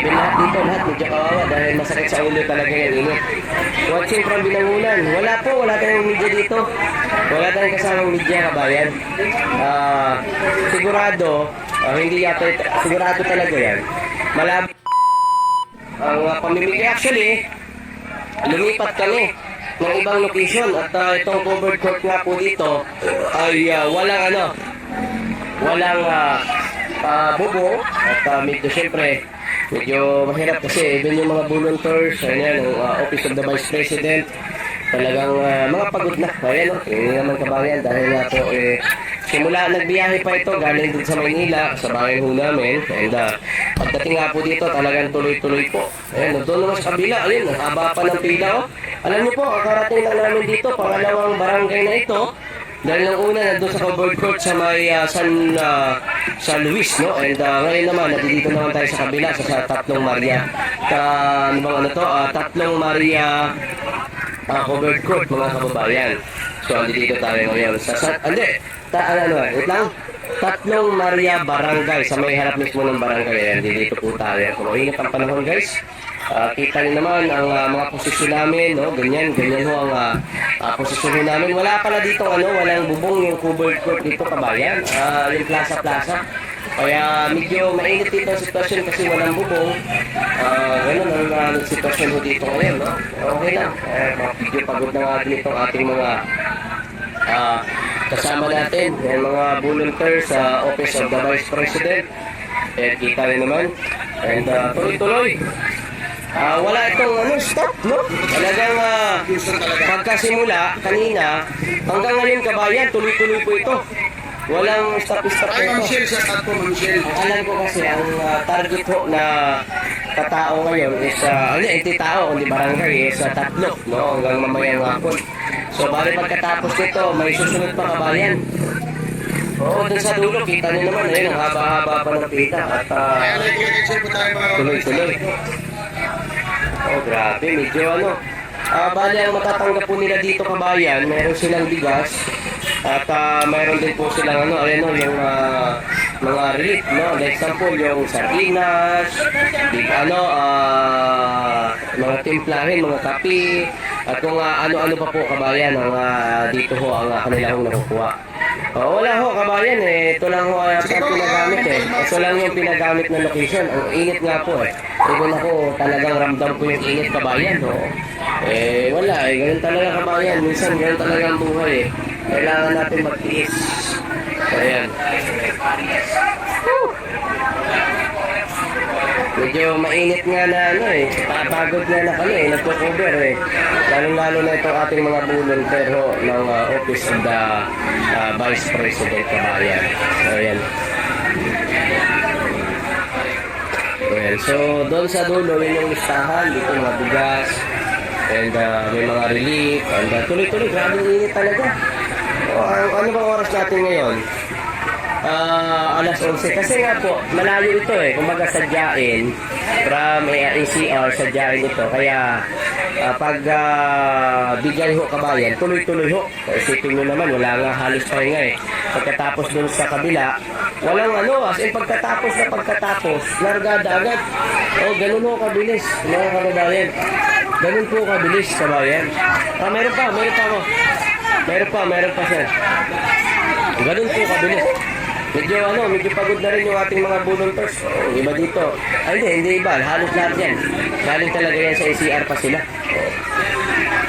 Even lahat dito, lahat medyo kawawa dahil masakit sa ulo talaga yan init. Watching from Binangunan. Wala tayong media dito. Wala tayong kasamang media, kabayan. Sigurado, hindi yata, sigurado talaga yan. Malabo ang pamimigay. Actually, lumipat kami ng ibang location at itong covered court nga po dito ay walang bubong at medyo syempre medyo mahirap kasi even yung mga volunteers ayan, ang Office of the Vice President talagang mga pagod na ayan hindi naman kabayan dahil nga po simula nagbiyahe pa ito galing din sa Maynila sa bayan ho namin and pagdating nga po dito talagang tuloy-tuloy po ayan doon naman sa kabila ayun haba pa ng pila alam niyo po karating lang namin dito pangalawang barangay na ito dahil ang una nandun sa covered court sa may San Luis, no? And ngayon naman, nandito naman tayo sa kabila sa Tatlong Maria. Tatlong Maria covered court, mga kababayan. So, andito tayo ngayon wait lang. Tatlong Maria Barangay, sa may harap mismo ng barangay. Dito po tayo. Kung ingat ang panahon, guys. Kita niyo naman ang mga posisyon namin, no? Ganyan ho ang posisyon namin. Wala pala dito walang bubong yung covered court dito kabayan. Yung plaza. Kaya medyo mainit dito ang sitwasyon kasi walang bubong. Ganun ang sitwasyon ho dito ngayon, no? Okay lang. Medyo pagod na nga din itong ating mga kasama natin, yung mga volunteers sa Office of the Vice President. Kita rin naman. And tuloy-tuloy. Wala itong stop, no? Talagang pagkasimula kanina hanggang ngayon kabayan, tuloy-tuloy po ito. Walang stop-stop po ito. Alam ko kasi ang target ho na katao ngayon is hindi tao, kundi barangay is tatlo, no? Hanggang mamayang hapon. So bali pagkatapos nito, may susunod pa kabayan. Oo, dun sa dulo, kita niyo naman, ayun, ang haba-haba pa ng pita at tuloy-tuloy. Oh, grabe, medyo bali ang matatanggap po nila dito kabayan, meron silang bigas at meron din po silang yung mga relief, no? Like example, yung sardinas, mga timplahin, mga kape, at kung ano-ano pa po kabayan ang dito ho ang kanilang nakukuha. Wala ho kabayan ito lang ho ang pinagamit ito lang yung pinagamit na location. Ang init nga po even ako talagang ramdam ko yung init kabayan wala ganun talaga kabayan, minsan ganun talaga ang buhay kailangan natin magtiis. Ayan, medyo mainit nga na papagod nga na kami nagko-cover lalong-lalo na itong ating mga volunteer ng Office of the Vice President kabayan. Ayan. So doon sa dulo yun yung listahan dito mga bigas and may mga relief and tuloy-tuloy grabe init talaga. Ano bang oras natin ngayon? Alas 11 kasi nga po malayo ito kumbaga sadyain from ACR sadyain ito kaya pag bigyan ho kabayan tuloy-tuloy ho isipin nyo naman wala nga halos pahinga pagkatapos dun sa kabila walang as in pagkatapos largada agad ganun ho kabilis mga kababayan, ganun po kabilis kabayan. Meron pa sir, ganun po kabilis. Medyo pagod na rin yung ating mga volunteers. Iba dito. Hindi iba. Halos lahat yan. Galing talaga yan sa ACR pa sila.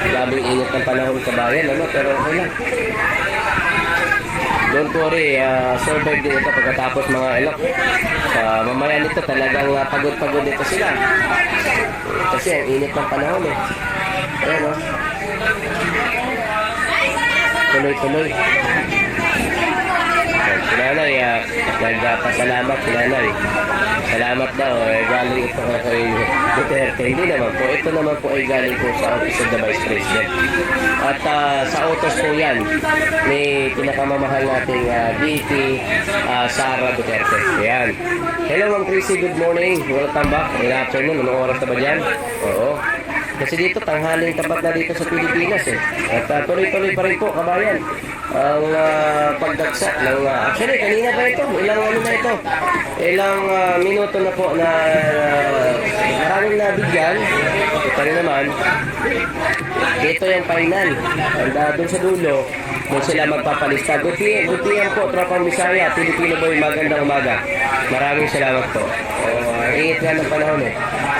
Labing init ng panahon kabayan, pero okay lang. Don't worry, survive din ito pagkatapos mga mamaya nito talagang pagod-pagod dito sila. Kasi ang init ng panahon Ayan tuloy-tuloy. Nanay, nagpasalamat si nanay. Salamat daw, galing ito kay Duterte. Hindi naman po, ito naman po ay galing po sa Office of the Vice President. At sa autos po yan, may pinakamamahal nating VP Sara Duterte. Ayan. Hello Ma'am Chrissy, good morning. Welcome back. Good afternoon. Anong oras na ba dyan? Oo. Kasi dito, tanghaling tapat na dito sa Pilipinas At tuloy-tuloy pa rin po, kabayan. Ang pagdagsa ng actually kanina pa ito ilang minuto na po na aming nabigyan, ito rin naman, ito yung final. And doon sa dulo, doon sila magpapalista. Gutihan po, Tropang Bisaya, Pilipino Boy, magandang umaga. Maraming salamat po. Ingat nga ng panahon eh.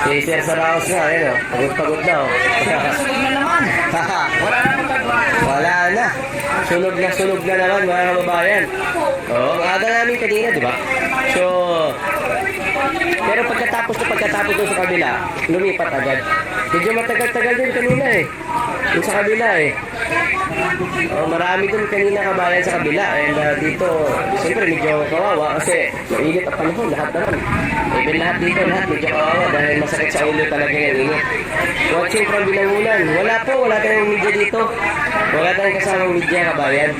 Si Sir Saraos nga, ayun o, pagod-pagod na o. Wala na. Sunog na naman mga kababayan. Oo, ang aga namin kanina, di ba? So, pero pagkatapos doon sa kabila, lumipat agad. Medyo matagal-tagal din kanina eh. Doon sa kabila eh. Oh, marami doon kanina kabayan sa kabila. And dito, siyempre medyo kawawa kasi mainit ang panahon, lahat naman. Even lahat dito, lahat medyo kawawa dahil masakit sa ulo talaga yung init. Watching from Binangunan. Wala tayong media dito. Wala tayong kasamang media kabayan.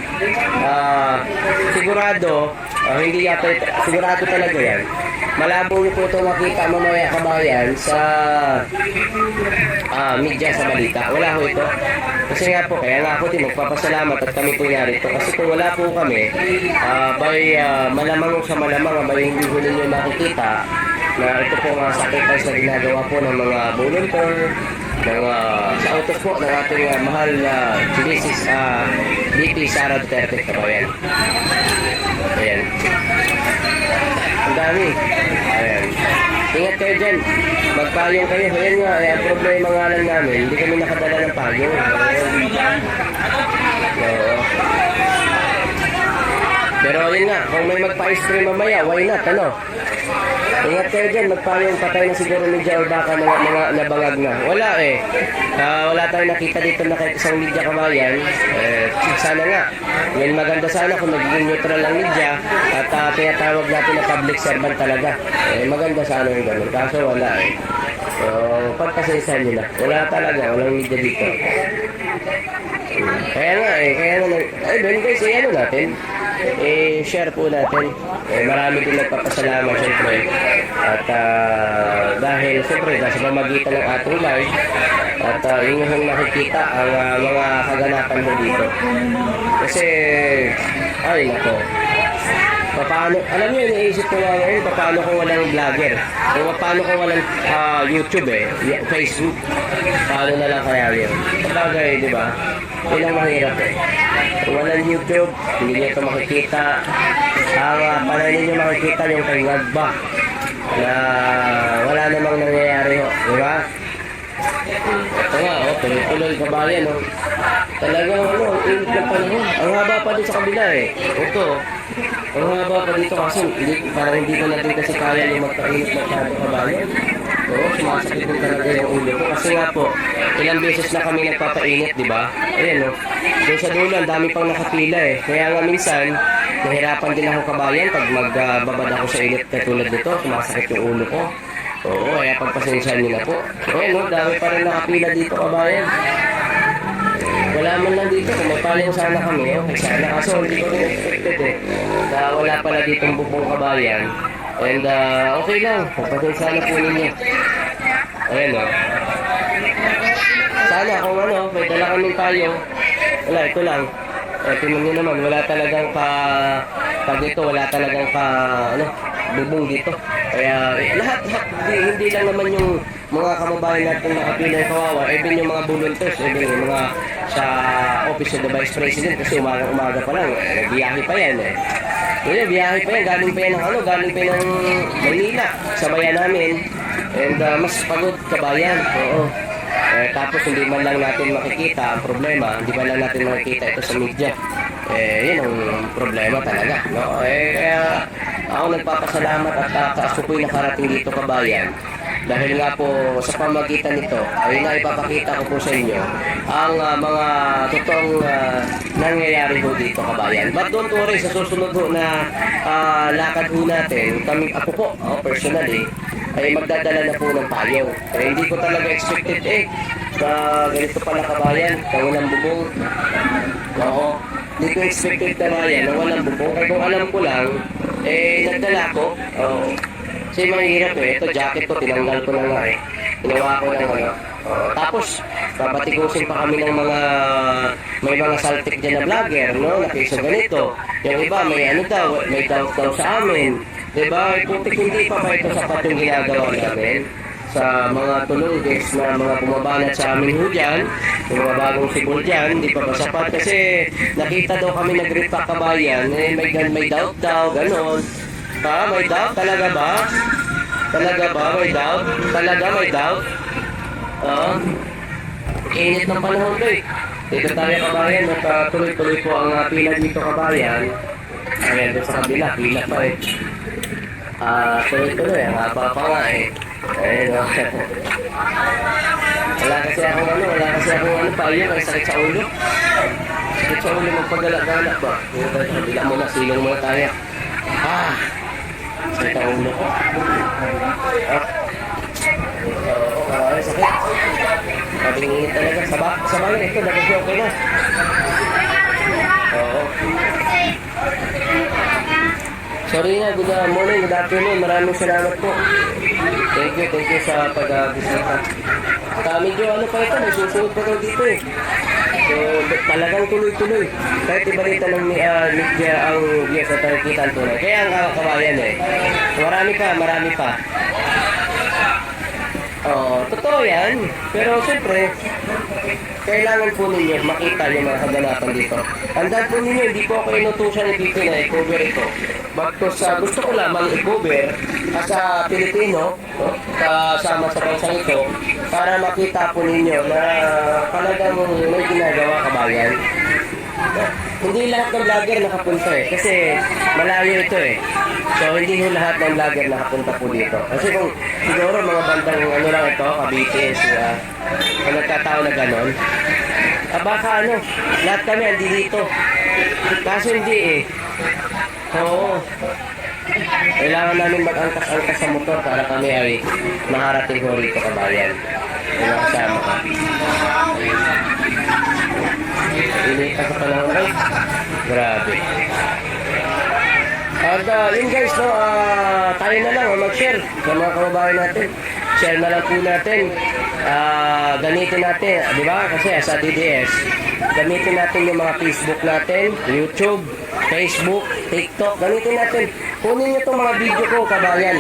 Sigurado talaga yan. Malabo niyo po ito makita mamaya kabayan sa media sa balita. Wala ho ito. Kasi nga po, kaya nga ako din magpapasalamat at kami po narito. Kasi kung wala po kami, malamang sa malamang, hindi ko ninyo makikita na ito po mga sacrifice na ginagawa po ng mga volunteer, sa autos po ng ating mahal na VP Sara Duterte kabayan. Ayan. Ang dami. Ayan. Ingat kayo dyan. Magpayong kayo. Ayan nga, ang problema nga lang namin, hindi kami nakadala ng payong. Oo. Pero yun nga, kung may magpa-ice cream mamaya, why not, ano? Ingat kayo dyan, magpayong patay na siguro media o baka mga nabangag na. Wala eh. Wala tayong nakita dito na kahit isang media kabayan. Sana nga. Yan maganda sana kung nagiging neutral ang media at tinatawag natin na public servant talaga. Maganda sana yung ganun. Kaso wala eh. So, pagpasaysahan nyo na. Wala talaga, walang media dito. Kaya nga, doon guys, ano natin? Share po natin. Marami din nagpapasalamat syempre. At dahil syempre, sa pamagitan ng ating live, at inyong nakikita ang mga kaganapan mo dito. Kasi, ay nako. Paano, alam niyo, iniisip ko nga ngayon, paano kung walang vlogger? Paano kung walang YouTube Facebook? Paano na lang kaya yun? Sabagay, di ba? Yun ang mahirap eh. Kung walang YouTube, hindi niyo ito makikita. Paano niyo makikita yung kanyag ba? Na wala namang nangyayari ho. Di ba? Ito nga, tuloy-tuloy kabayan. Talagang init na panahon. Ang haba pa din sa kabila eh. Ito, ang haba pa dito kasi parang hindi ko natin kasi kaya yung magkainit na kabayan. Sumasakit din talaga yung ulo ko. Kasi nga po, ilang beses na kami nagpapainit, di ba? Ayan doon sa dulo, ang dami pang nakapila eh. Kaya nga minsan, nahirapan din ako kabayan pag magbabad ako sa init katulad nito, sumasakit yung ulo ko. Oo, kaya pagpasensyahan nyo na po. Ayan dami pa rin nakapila dito kabayan. Wala man lang dito, kung may paling sana kami, sana kaso hindi ko rin expected eh. Wala pala ditong bubong kabayan. And okay lang, pagpasensyahan na po ninyo. Ayan sana kung may dala kaming payo. Wala, ito lang. Tingnan nyo naman, wala talagang wala talagang bubong dito. Kaya lahat hindi lang naman yung mga kababayan natin nakapila yung kawawa, even yung mga volunteers, even yung mga sa office of the Vice President, kasi umaga pa lang, nagbiyahe pa yan eh. Biyahe pa yan, galing pa yan ng Manila, sa bayan namin. And mas pagod kabayan, oo. Tapos hindi man lang natin makikita ang problema, hindi man lang natin makikita ito sa media. Yun ang problema talaga, no? Kaya ako nagpapasalamat at kaso po'y nakarating dito kabayan. Dahil nga po sa pamagitan nito ay naipapakita ko po sa inyo ang mga totoong nangyayari po dito kabayan. But don't worry, sa susunod po na lakad po natin, ako po, personally, ay magdadala na po ng payo. Hindi ko talaga expected ganito pala kabayan, na walang bubong. Oo, hindi ko expected kabayan na walang bubong. Kaya kung alam ko lang, nagdala ko. Kasi mahirap ito jacket ko, tinanggal ko na nga Ginawa ko ng tapos, papatikusin pa kami ng may mga saltik dyan na vlogger, no? Na kaysa ganito. Yung iba, may doubt daw sa amin. Diba? Putik hindi pa ito sapat yung ginagawa namin. sa mga tulong guys na mga bumabanat sa amin ho dyan, yung mga bagong sibol dyan, hindi pa ba sapat kasi nakita daw kami nag-repack kabayan, may doubt daw, ganon. Ha, may doubt? Talaga ba? Talaga ba? May doubt? Talaga may doubt? Init ng panahon ko eh. Dito tayo kabayan, at tuloy-tuloy po ang pila dito kabayan. Ayan, doon sa kabila, pila pa eh. Tuloy-tuloy, ang haba pa nga eh. Ayun o. Wala kasi akong payo, may sakit sa ulo. Sakit sa ulo, magpagala-gala ba? Bila muna, silong muna tayo. Sakit ang ulo ko. Ay, sakit. Mabiling init talaga. Sabayan ito, nag-joke na. Oo. Sorry na, good morning, good afternoon. Maraming salamat po. Thank you sa pag-bisita. Medyo ano pa ito, may susunod pa ito dito eh. So, talagang tuloy-tuloy. Kahit ibalita ng media ang yes at nakikita ang tunay. Kaya ang kabayan eh. Marami pa. Totoo yan. Pero siyempre, kailangan po ninyo makita yung mga kaganapan dito. Tandaan po ninyo, hindi po ako inutusan dito na i-cover ito. Bagtos gusto ko lamang i-cover sa Pilipino, kasama sa bansang ito, para makita po ninyo na talagang may ginagawa kabayan. Hindi lahat ng vlogger nakapunta eh, kasi malayo ito eh. So hindi ho lahat ng vlogger nakapunta po dito. Kasi kung siguro mga bandang ano lang ito, Cavite, kung nagkatao na ganon, baka lahat kami andi dito. Kaso hindi eh. Oo. Kailangan namin mag-angkas-angkas sa motor para kami ay maharating ho rito kabayan. Kailangan kasama ka. Inita sa panahon guys. Grabe. At yun guys, tayo na lang mag-share sa mga kababayan natin. Share na lang po natin. Gamitin natin, di ba? Kasi sa DDS, gamitin natin yung mga Facebook natin, YouTube, Facebook, TikTok. Gamitin natin. Kunin nyo itong mga video ko, kabayan.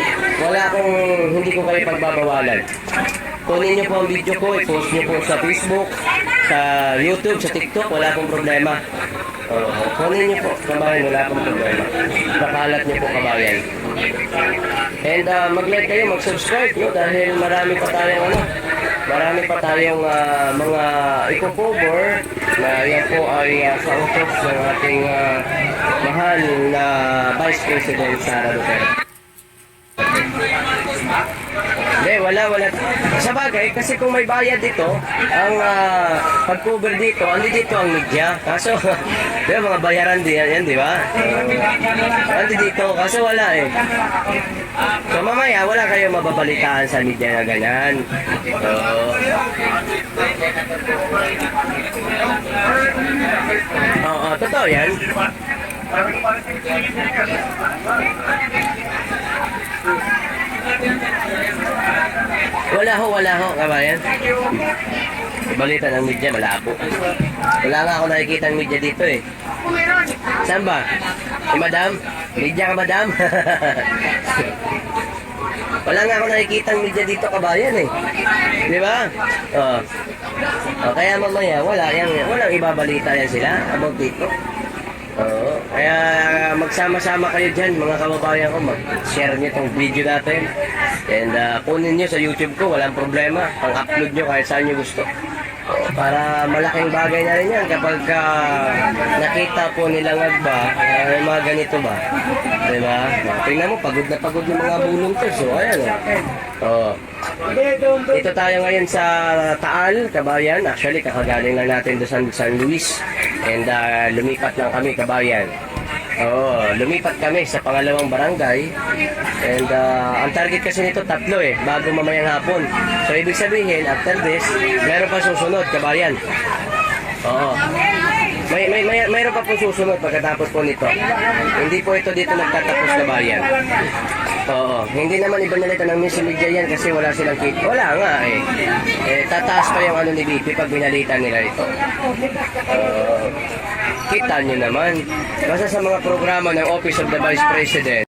Hindi ko kayo pagbabawalan. Kunin nyo po ang video ko, i-post nyo po sa Facebook, sa YouTube, sa TikTok, wala pong problema. Kunin nyo po, kabayan, wala pong problema. Pakalat nyo po, kabayan. And mag-like kayo, mag-subscribe, no? Dahil marami pa tayong mga eco-cover na yan po ay sa utos ng ating mahal na Vice President Sara Duterte. Hindi, wala. Sa bagay, kasi kung may bayad dito, ang pag-cover dito, andi dito ang media. Kaso, di ba, mga bayaran din yan, di ba? Andi dito, kaso wala eh. So mamaya, wala kayo mababalitaan sa media na ganyan. Totoo yan. Wala ho, kabayan. Balita ng media, malabo. Wala nga ako nakikita ng media dito eh. Saan ba? Si Madam? Media ka, Madam? Wala nga ako nakikita ng media dito, kabayan eh. Di ba? Kaya mamaya, walang ibabalita yan sila about dito. Kaya magsama-sama kayo dyan mga kababayan ko, mag-share nyo itong video natin and kunin nyo sa YouTube ko, walang problema, pang-upload nyo kahit saan nyo gusto para malaking bagay na rin yan kapag nakita po nilang ba may mga ganito ba, diba? Tingnan mo, pagod na pagod yung mga bulong to, so ayan dito tayo ngayon sa Taal, kabayan. Actually, kakagaling lang natin doon sa San Luis. And lumipat lang kami, kabayan. Lumipat kami sa pangalawang barangay. And ang target kasi nito 3 eh, bago mamayang hapon. So, ibig sabihin, after this, meron pa susunod, kabayan. Mayroon pa po susunod pagkatapos po nito. Hindi po ito dito nagtatapos, kabayan. Hindi naman ibanalitan ng news media yan kasi wala silang kita. Wala nga eh. Tataas pa yung ni BP pag binalitan nila ito. Kita nyo naman. Basta sa mga programa ng Office of the Vice President,